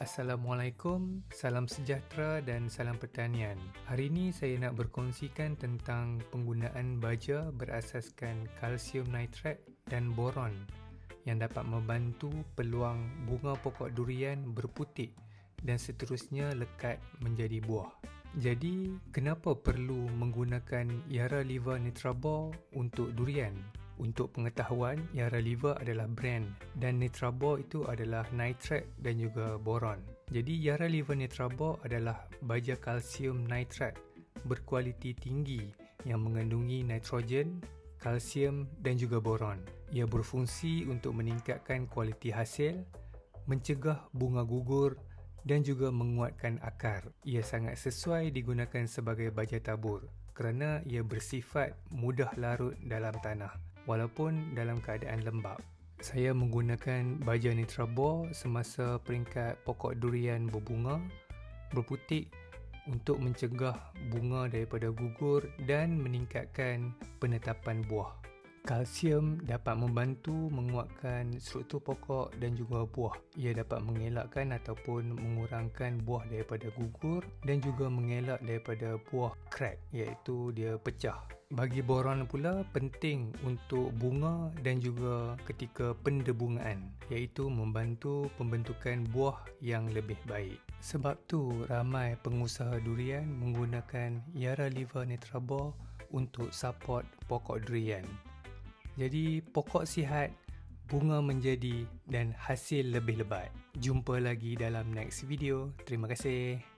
Assalamualaikum, salam sejahtera dan salam pertanian. Hari ini saya nak berkongsikan tentang penggunaan baja berasaskan kalsium nitrat dan boron yang dapat membantu peluang bunga pokok durian berputik dan seterusnya lekat menjadi buah. Jadi, kenapa perlu menggunakan Yara Liva Nitrabor untuk durian? Untuk pengetahuan, Yara Liva adalah brand dan Nitrabor itu adalah nitrat dan juga boron. Jadi Yara Liva Nitrabor adalah baja kalsium nitrat berkualiti tinggi yang mengandungi nitrogen, kalsium dan juga boron. Ia berfungsi untuk meningkatkan kualiti hasil, mencegah bunga gugur dan juga menguatkan akar. Ia sangat sesuai digunakan sebagai baja tabur kerana ia bersifat mudah larut dalam tanah walaupun dalam keadaan lembap. Saya menggunakan baja Nitrabor semasa peringkat pokok durian berbunga, berputik untuk mencegah bunga daripada gugur dan meningkatkan penetapan buah. Kalsium dapat membantu menguatkan struktur pokok dan juga buah. Ia dapat mengelakkan ataupun mengurangkan buah daripada gugur dan juga mengelak daripada buah crack, iaitu dia pecah. Bagi boron pula penting untuk bunga dan juga ketika pendebungaan, iaitu membantu pembentukan buah yang lebih baik. Sebab tu ramai pengusaha durian menggunakan Yara Liva Nitrabor untuk support pokok durian. Jadi pokok sihat, bunga menjadi dan hasil lebih lebat. Jumpa lagi dalam next video. Terima kasih.